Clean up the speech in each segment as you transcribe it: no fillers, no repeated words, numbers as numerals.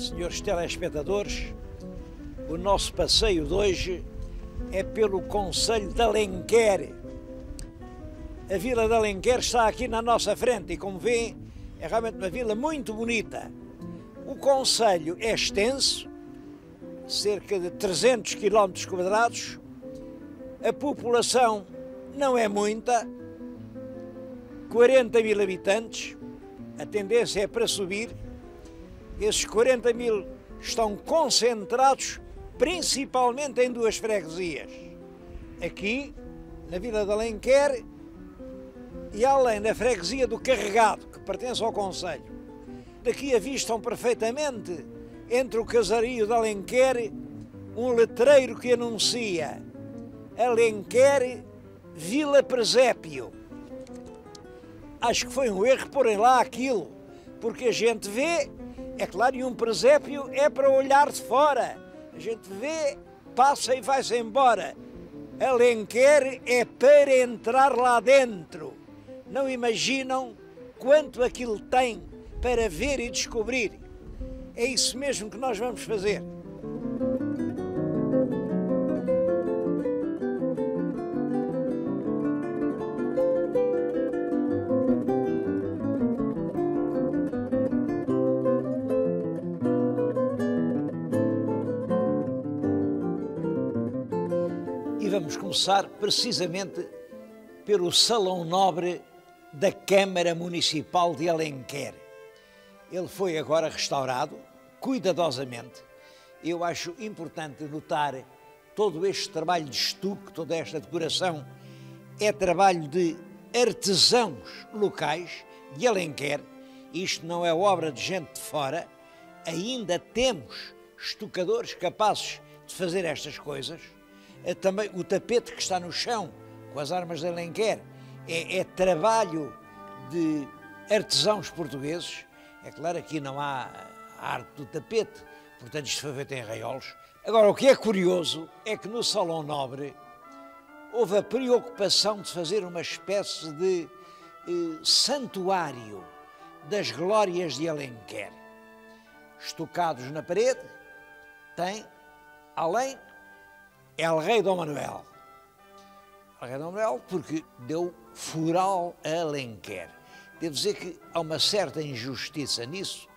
Senhores telespectadores, o nosso passeio de hoje é pelo concelho de Alenquer. A vila de Alenquer está aqui na nossa frente e, como vêem, é realmente uma vila muito bonita. O concelho é extenso, cerca de 300 km². A população não é muita, 40 mil habitantes. A tendência é para subir. Esses 40 mil estão concentrados principalmente em duas freguesias. Aqui, na vila de Alenquer, e além da freguesia do Carregado, que pertence ao concelho. Daqui avistam perfeitamente, entre o casario de Alenquer, um letreiro que anuncia Alenquer Vila Presépio. Acho que foi um erro porem lá aquilo, porque a gente vê, é claro, e um presépio é para olhar de fora. A gente vê, passa e vai-se embora. Alenquer é para entrar lá dentro. Não imaginam quanto aquilo tem para ver e descobrir. É isso mesmo que nós vamos fazer. E vamos começar precisamente pelo Salão Nobre da Câmara Municipal de Alenquer. Ele foi agora restaurado, cuidadosamente. Eu acho importante notar todo este trabalho de estuque, toda esta decoração, é trabalho de artesãos locais de Alenquer. Isto não é obra de gente de fora. Ainda temos estucadores capazes de fazer estas coisas. Também o tapete que está no chão, com as armas de Alenquer, é trabalho de artesãos portugueses. É claro, aqui não há a arte do tapete, portanto isto foi feito em arraiolos. Agora, o que é curioso é que no Salão Nobre houve a preocupação de fazer uma espécie de santuário das glórias de Alenquer. Estucados na parede, tem, além, El Rei Dom Manuel. El Rei Dom Manuel porque deu fural a Alenquer. Devo dizer que há uma certa injustiça nisso,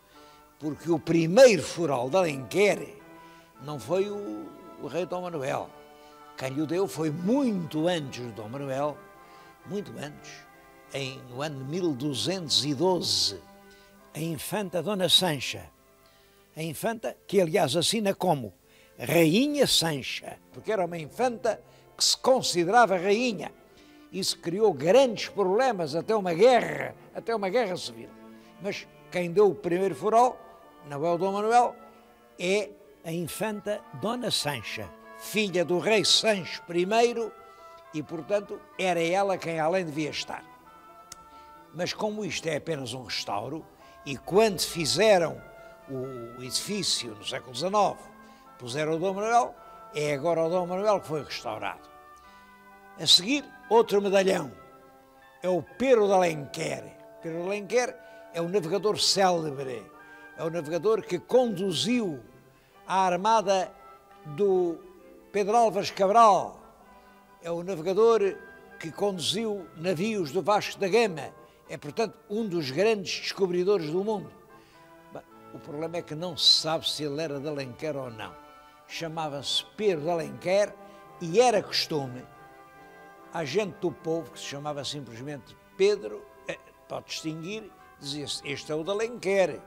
porque o primeiro fural de Alenquer não foi o Rei Dom Manuel. Quem lhe deu foi muito antes do Dom Manuel, muito antes, no ano de 1212, a infanta Dona Sancha. A infanta que, aliás, assina como Rainha Sancha, porque era uma infanta que se considerava rainha. Isso criou grandes problemas, até uma guerra civil. Mas quem deu o primeiro fural, não é o Dom Manuel, é a infanta Dona Sancha, filha do rei Sancho I, e, portanto, era ela quem além devia estar. Mas como isto é apenas um restauro, e quando fizeram o edifício no século XIX, puseram o Dom Manuel, é agora o Dom Manuel que foi restaurado. A seguir, outro medalhão, é o Pero de Alenquer. Pero de Alenquer é um navegador célebre, é o navegador que conduziu a armada do Pedro Álvares Cabral, é o navegador que conduziu navios do Vasco da Gama, é, portanto, um dos grandes descobridores do mundo. Bem, o problema é que não se sabe se ele era de Alenquer ou não. Chamava-se Pero de Alenquer e era costume a gente do povo, que se chamava simplesmente Pedro, para distinguir, dizia-se, este é o de Alenquer,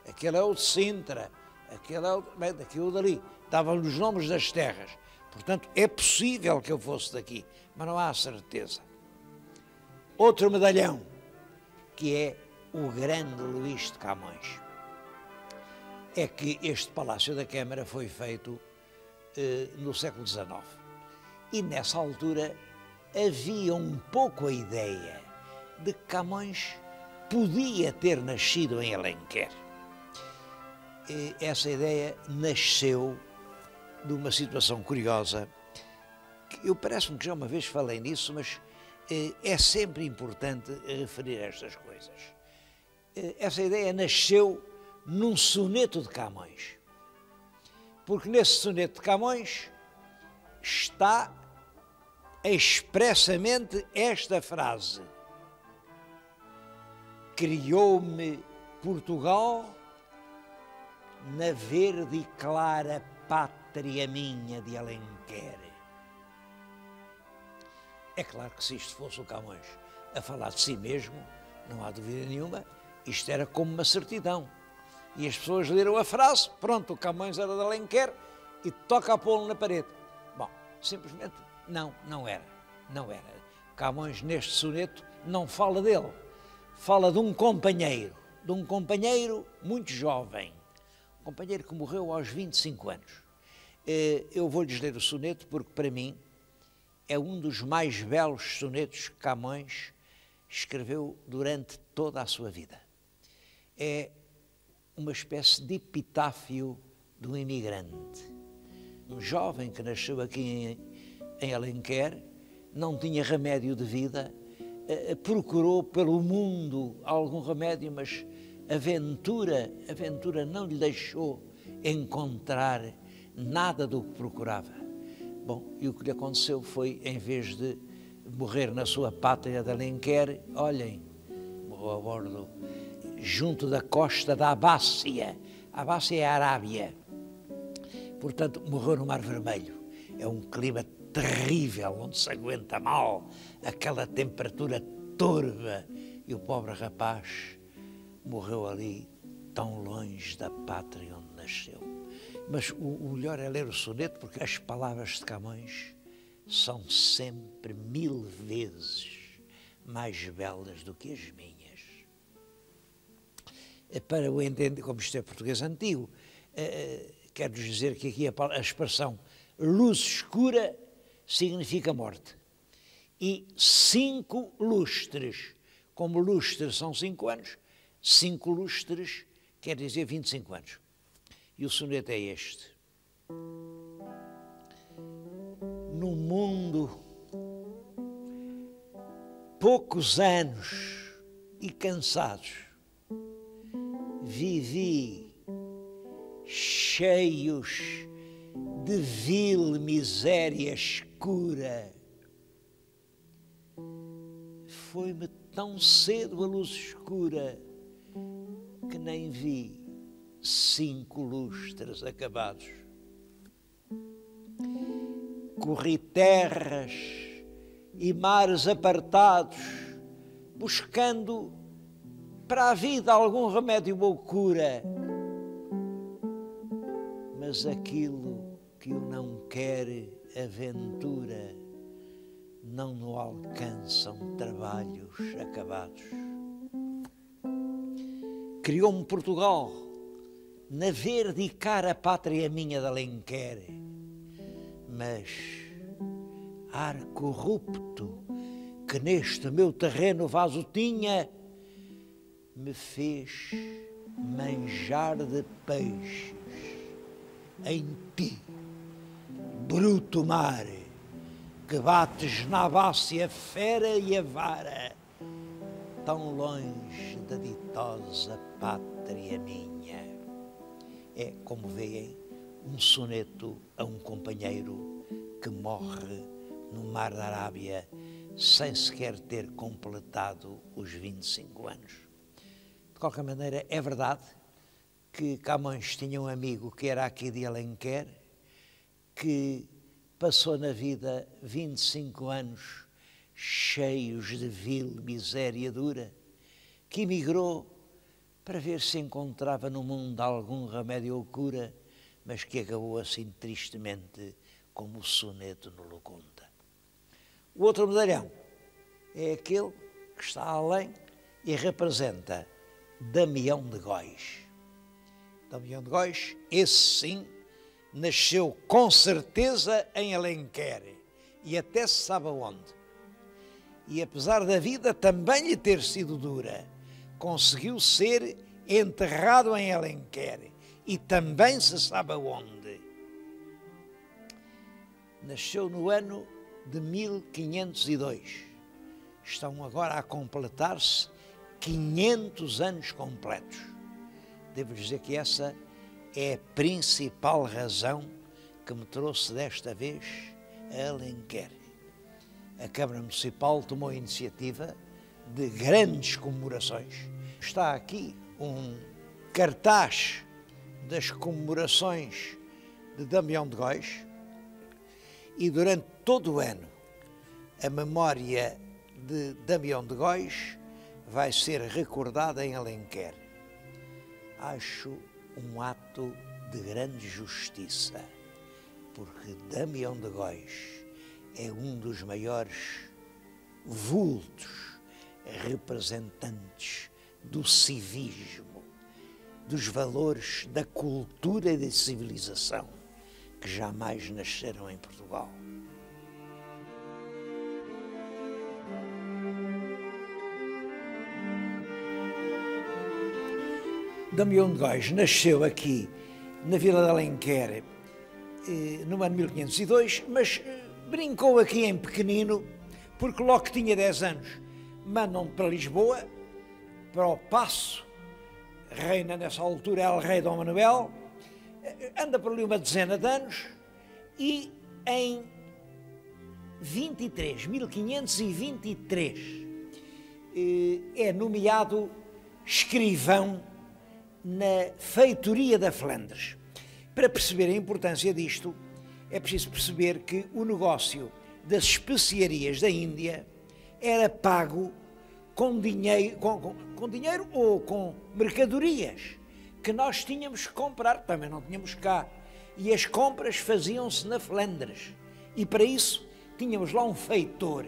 aquele é o de Sintra, aquele é o daqui ou dali. Davam-lhe os nomes das terras. Portanto, é possível que eu fosse daqui, mas não há certeza. Outro medalhão, que é o grande Luís de Camões. É que este Palácio da Câmara foi feito no século XIX. E nessa altura havia um pouco a ideia de que Camões podia ter nascido em Alenquer. Essa ideia nasceu de uma situação curiosa, que eu parece-me que já uma vez falei nisso, mas é sempre importante referir estas coisas. Essa ideia nasceu num soneto de Camões. Porque nesse soneto de Camões está expressamente esta frase: criou-me Portugal na verde e clara pátria minha de Alenquer. É claro que se isto fosse o Camões a falar de si mesmo, não há dúvida nenhuma, isto era como uma certidão. E as pessoas leram a frase, pronto, o Camões era de Alenquer e toca a pô-lo na parede. Bom, simplesmente não era. Camões neste soneto não fala dele, fala de um companheiro muito jovem, um companheiro que morreu aos 25 anos. Eu vou-lhes ler o soneto porque para mim é um dos mais belos sonetos que Camões escreveu durante toda a sua vida. É uma espécie de epitáfio de um imigrante, um jovem que nasceu aqui em Alenquer, não tinha remédio de vida, procurou pelo mundo algum remédio, mas a aventura não lhe deixou encontrar nada do que procurava. Bom, e o que lhe aconteceu foi, em vez de morrer na sua pátria de Alenquer, olhem, morreu a bordo, junto da costa da Abácia. A Abácia é a Arábia. Portanto, morreu no Mar Vermelho. É um clima terrível, onde se aguenta mal aquela temperatura torva. E o pobre rapaz morreu ali, tão longe da pátria onde nasceu. Mas o melhor é ler o soneto, porque as palavras de Camões são sempre 1000 vezes mais belas do que as minhas. Para o entender, como isto é português antigo, quero-vos dizer que aqui a expressão luz escura significa morte. E 5 lustres, como lustres são 5 anos, 5 lustres quer dizer 25 anos. E o soneto é este. No mundo, poucos anos e cansados, vivi cheios de vil miséria escura. Foi-me tão cedo a luz escura que nem vi 5 lustres acabados. Corri terras e mares apartados, buscando para a vida algum remédio ou cura. Mas aquilo que o não quer aventura, não no alcançam trabalhos acabados. Criou-me Portugal na verde e cara pátria minha de Alenquer, mas ar corrupto que neste meu terreno vaso tinha, me fez manjar de peixes em ti, bruto mar, que bates na Abácia fera e avara, tão longe da ditosa pátria minha. É, como veem, um soneto a um companheiro que morre no Mar da Arábia sem sequer ter completado os 25 anos. De qualquer maneira, é verdade que Camões tinha um amigo que era aqui de Alenquer, que passou na vida 25 anos cheios de vil miséria dura, que emigrou para ver se encontrava no mundo algum remédio ou cura, mas que acabou assim tristemente, como o soneto nos conta. O outro medalhão é aquele que está além e representa Damião de Góis. Damião de Góis, esse sim, nasceu com certeza em Alenquer e até se sabe aonde. E apesar da vida também lhe ter sido dura, conseguiu ser enterrado em Alenquer e também se sabe aonde. Nasceu no ano de 1502. Estão agora a completar-se 500 anos completos. Devo dizer que essa é a principal razão que me trouxe desta vez a Alenquer. A Câmara Municipal tomou a iniciativa de grandes comemorações. Está aqui um cartaz das comemorações de Damião de Góis e durante todo o ano a memória de Damião de Góis vai ser recordada em Alenquer. Acho um ato de grande justiça, porque Damião de Góis é um dos maiores vultos representantes do civismo, dos valores da cultura e da civilização que jamais nasceram em Portugal. Damião de Góis nasceu aqui na Vila de Alenquer no ano 1502, mas brincou aqui em pequenino, porque logo que tinha 10 anos mandam-no para Lisboa, para o Paço, reina nessa altura El Rei Dom Manuel, anda por ali uma dezena de anos e em 1523, é nomeado escrivão na feitoria da Flandres. Para perceber a importância disto, é preciso perceber que o negócio das especiarias da Índia era pago com dinheiro, com dinheiro ou com mercadorias que nós tínhamos que comprar, também não tínhamos cá, e as compras faziam-se na Flandres, e para isso tínhamos lá um feitor.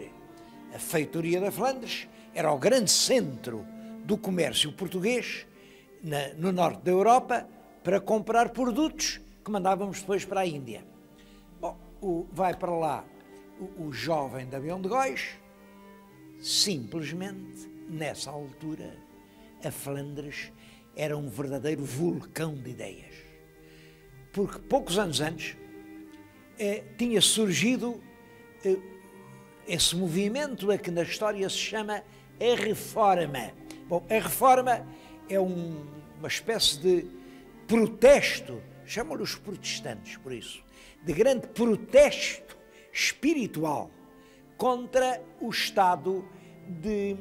A feitoria da Flandres era o grande centro do comércio português no norte da Europa para comprar produtos que mandávamos depois para a Índia. Bom, vai para lá o jovem Damião de Góis. Simplesmente, nessa altura, a Flandres era um verdadeiro vulcão de ideias. Porque poucos anos antes tinha surgido esse movimento a que na história se chama a Reforma. Bom, a Reforma é uma espécie de protesto, chamam-lhe os protestantes por isso, de grande protesto espiritual contra o estado de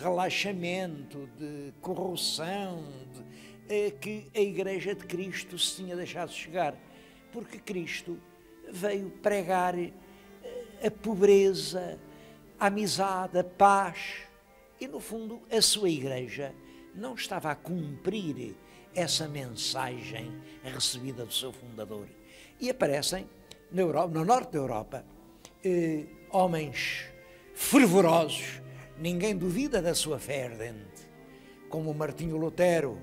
relaxamento, de corrupção, que a Igreja de Cristo se tinha deixado chegar. Porque Cristo veio pregar a pobreza, a amizade, a paz, e no fundo a sua Igreja não estava a cumprir essa mensagem recebida do seu fundador. E aparecem na Europa, no norte da Europa, homens fervorosos, ninguém duvida da sua fé ardente, como Martinho Lutero,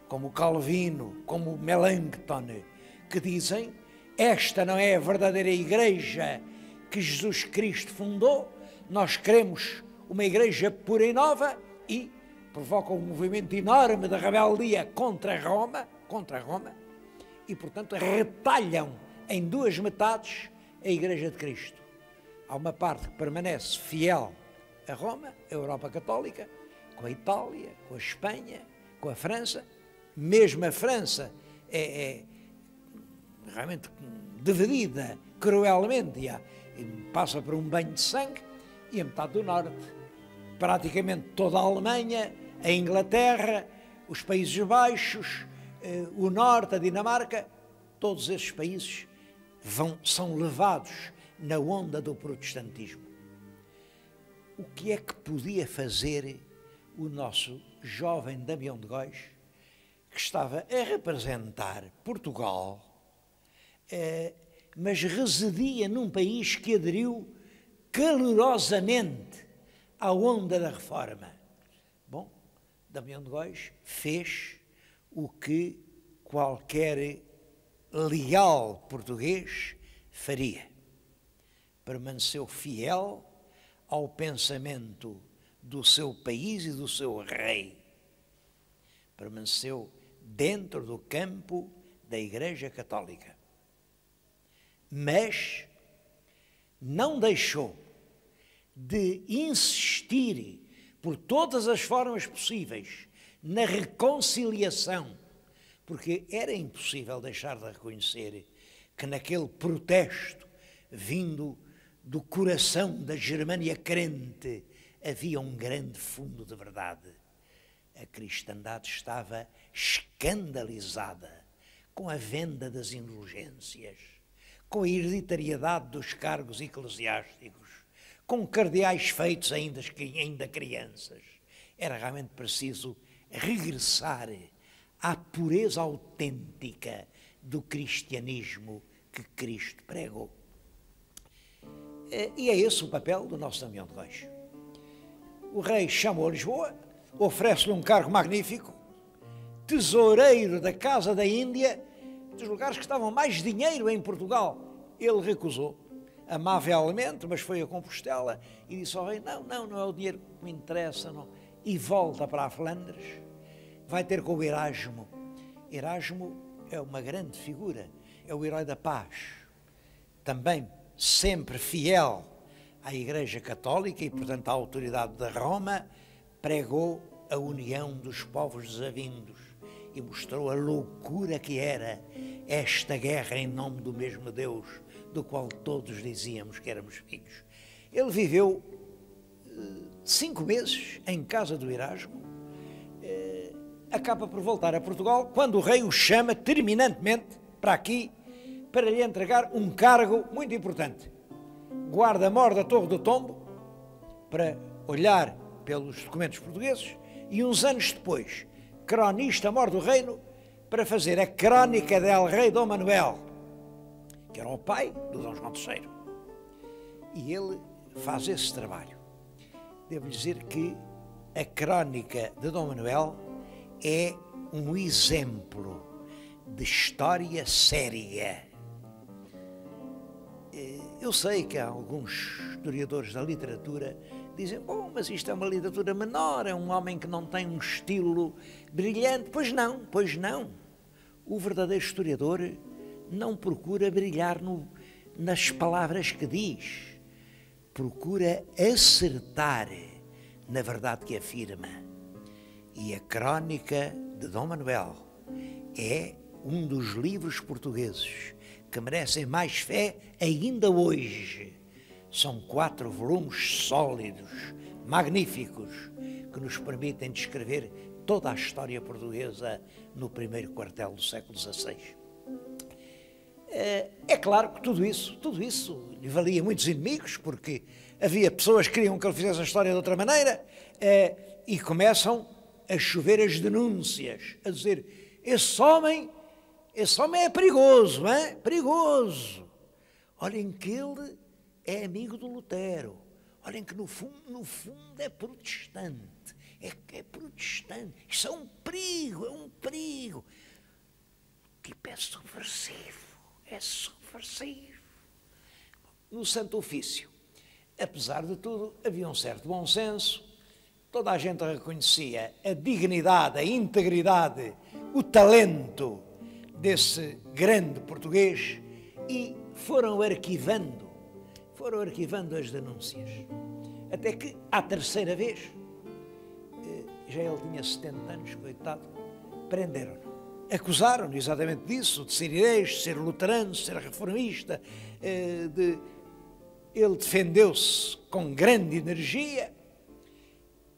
como Calvino, como Melanchthon, que dizem: esta não é a verdadeira Igreja que Jesus Cristo fundou, nós queremos uma Igreja pura e nova, e provocam um movimento enorme de rebeldia contra Roma, e portanto retalham em duas metades a Igreja de Cristo. Há uma parte que permanece fiel a Roma, a Europa Católica, com a Itália, com a Espanha, com a França. Mesmo a França é realmente dividida cruelmente, e passa por um banho de sangue, e a metade do norte, praticamente toda a Alemanha, a Inglaterra, os Países Baixos, o norte, a Dinamarca, todos esses países são levados na onda do protestantismo. O que é que podia fazer o nosso jovem Damião de Góis, que estava a representar Portugal, mas residia num país que aderiu calorosamente à onda da Reforma? Bom, Damião de Góis fez o que qualquer leal português faria. Permaneceu fiel ao pensamento do seu país e do seu rei. Permaneceu dentro do campo da Igreja Católica. Mas não deixou de insistir por todas as formas possíveis na reconciliação, porque era impossível deixar de reconhecer que naquele protesto vindo do coração da Germânia crente havia um grande fundo de verdade. A cristandade estava escandalizada com a venda das indulgências, com a hereditariedade dos cargos eclesiásticos, com cardeais feitos ainda crianças. Era realmente preciso regressar à pureza autêntica do cristianismo que Cristo pregou. E é esse o papel do nosso Damião de Reis. O rei chamou a Lisboa, oferece-lhe um cargo magnífico, tesoureiro da Casa da Índia, dos lugares que estavam mais dinheiro em Portugal. Ele recusou, amavelmente, mas foi a Compostela e disse ao rei, não é o dinheiro que me interessa, não. E volta para a Flandres, vai ter com o Erasmo. Erasmo é uma grande figura, é o herói da paz, também sempre fiel à Igreja Católica e, portanto, à autoridade de Roma, pregou a união dos povos desavindos e mostrou a loucura que era esta guerra em nome do mesmo Deus, do qual todos dizíamos que éramos filhos. Ele viveu 5 meses em casa do Erasmo, acaba por voltar a Portugal, quando o rei o chama terminantemente para aqui, para lhe entregar um cargo muito importante. Guarda-mor da Torre do Tombo, para olhar pelos documentos portugueses, e uns anos depois, cronista-mor do reino, para fazer a crónica del rei Dom Manuel, que era o pai do Dom João III. E ele faz esse trabalho. Devo dizer que a crónica de Dom Manuel é um exemplo de história séria. Eu sei que há alguns historiadores da literatura que dizem, bom, mas isto é uma literatura menor, é um homem que não tem um estilo brilhante. Pois não. O verdadeiro historiador não procura brilhar nas palavras que diz, procura acertar na verdade que afirma. E a crónica de Dom Manuel é um dos livros portugueses que merecem mais fé ainda hoje. São 4 volumes sólidos, magníficos, que nos permitem descrever toda a história portuguesa no primeiro quartel do século XVI. É claro que tudo isso lhe valia muitos inimigos, porque havia pessoas que queriam que ele fizesse a história de outra maneira, e começam a chover as denúncias, a dizer, esse homem é perigoso, é? Perigoso. Olhem que ele é amigo do Lutero. Olhem que no fundo é protestante. É protestante. Isso é um perigo. O tipo é subversivo. No Santo Ofício, apesar de tudo, havia um certo bom senso. Toda a gente reconhecia a dignidade, a integridade, o talento desse grande português e foram arquivando as denúncias. Até que, à terceira vez, já ele tinha 70 anos, coitado, prenderam-no. Acusaram-no exatamente disso, de ser herege, de ser luterano, de ser reformista. Ele defendeu-se com grande energia.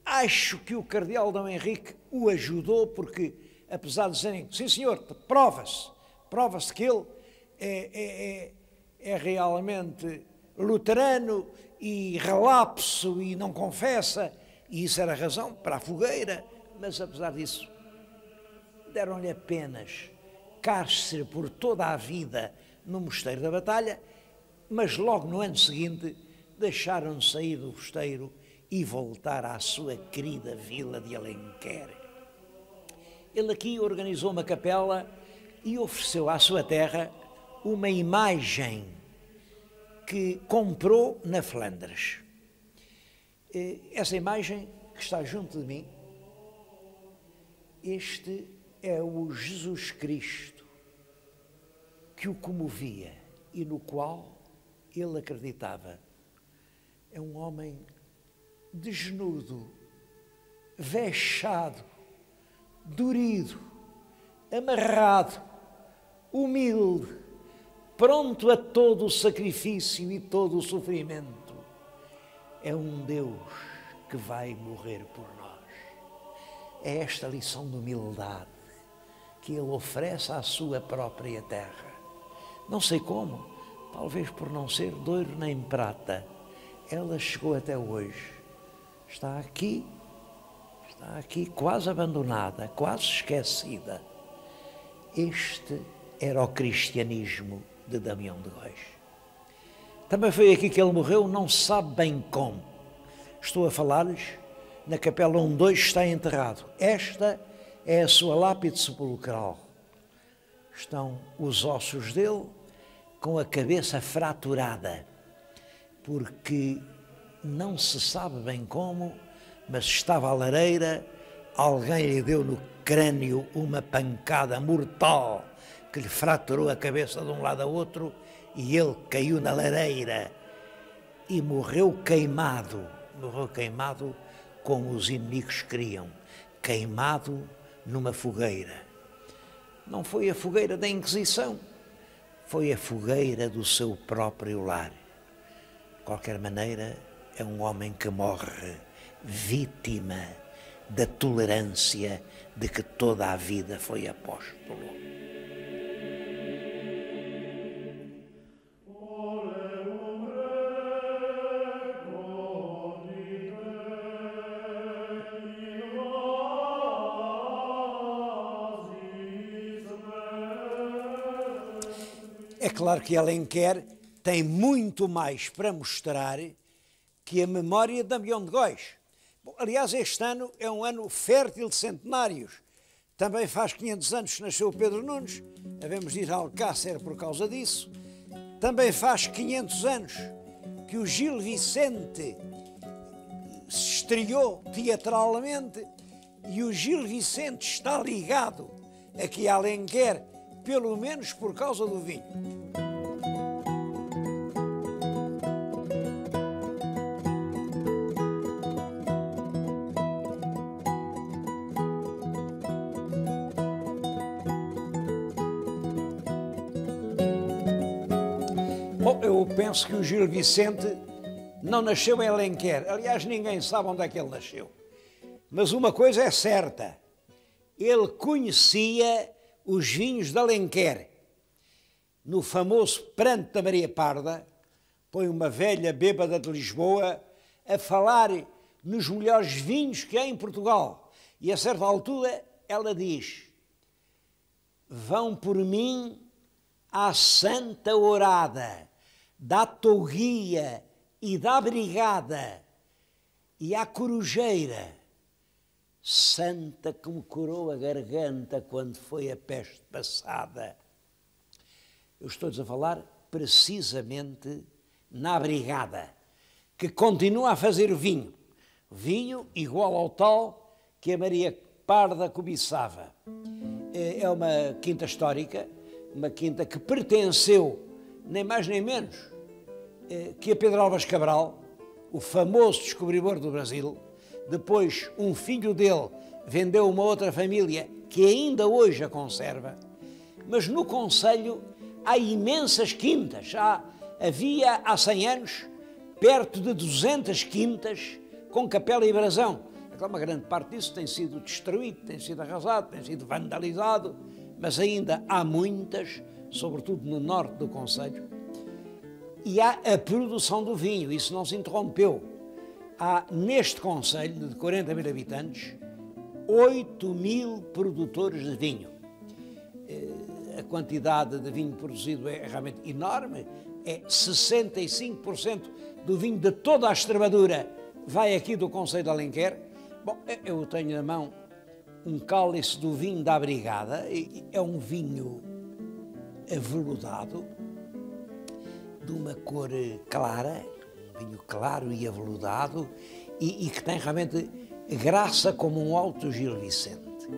Acho que o cardeal Dom Henrique o ajudou, porque, apesar de dizerem, sim senhor, prova-se que ele é realmente luterano e relapso e não confessa, e isso era razão para a fogueira, mas apesar disso, deram-lhe apenas cárcere por toda a vida no Mosteiro da Batalha, mas logo no ano seguinte deixaram-no sair do mosteiro e voltar à sua querida vila de Alenquer. Ele aqui organizou uma capela e ofereceu à sua terra uma imagem que comprou na Flandres. Essa imagem que está junto de mim, este é o Jesus Cristo que o comovia e no qual ele acreditava. É um homem desnudo, vexado, dorido, amarrado, humilde, pronto a todo o sacrifício e todo o sofrimento. É um Deus que vai morrer por nós. É esta lição de humildade que Ele oferece à sua própria terra. Não sei como, talvez por não ser de ouro nem prata, ela chegou até hoje. Está aqui quase abandonada, quase esquecida. Este era o cristianismo de Damião de Góis. Também foi aqui que ele morreu, não se sabe bem como. Estou a falar-lhes na capela onde hoje está enterrado. Esta é a sua lápide sepulcral. Estão os ossos dele com a cabeça fraturada, porque não se sabe bem como, mas estava à lareira, alguém lhe deu no crânio uma pancada mortal que lhe fraturou a cabeça de um lado a outro e ele caiu na lareira e morreu queimado como os inimigos queriam, queimado numa fogueira. Não foi a fogueira da Inquisição, foi a fogueira do seu próprio lar. De qualquer maneira, é um homem que morre vítima da tolerância de que toda a vida foi apóstolo. É claro que Alenquer tem muito mais para mostrar que a memória de Damião de Góis. Bom, aliás, este ano é um ano fértil de centenários. Também faz 500 anos que nasceu o Pedro Nunes, havemos de ir a Alcácer por causa disso. Também faz 500 anos que o Gil Vicente se estreou teatralmente e o Gil Vicente está ligado aqui a Alenquer, pelo menos por causa do vinho. Bom, eu penso que o Gil Vicente não nasceu em Alenquer. Aliás, ninguém sabe onde é que ele nasceu. Mas uma coisa é certa, ele conhecia os vinhos de Alenquer. No famoso Pranto da Maria Parda, põe uma velha bêbada de Lisboa a falar nos melhores vinhos que há em Portugal. E a certa altura ela diz: vão por mim à Santa Orada, da Touguia e da Brigada e à Corujeira, santa que me curou a garganta quando foi a peste passada. Eu estou-lhes a falar precisamente na Brigada, que continua a fazer vinho igual ao tal que a Maria Parda cobiçava. É uma quinta histórica, uma quinta que pertenceu, nem mais nem menos, que a Pedro Álvares Cabral, o famoso descobridor do Brasil. Depois, um filho dele vendeu uma outra família que ainda hoje a conserva. Mas no concelho há imensas quintas. Havia há 100 anos perto de 200 quintas com capela e brasão. Uma grande parte disso tem sido destruído, tem sido arrasado, tem sido vandalizado, mas ainda há muitas, sobretudo no norte do concelho. E há a produção do vinho, isso não se interrompeu. Há neste concelho de 40 mil habitantes 8.000 produtores de vinho. A quantidade de vinho produzido é realmente enorme, é 65% do vinho de toda a Extremadura vai aqui do concelho de Alenquer. Bom, eu tenho na mão um cálice do vinho da Brigada, é um vinho aveludado, de uma cor clara, um vinho claro e aveludado, e que tem realmente graça como um alto Gil Vicente.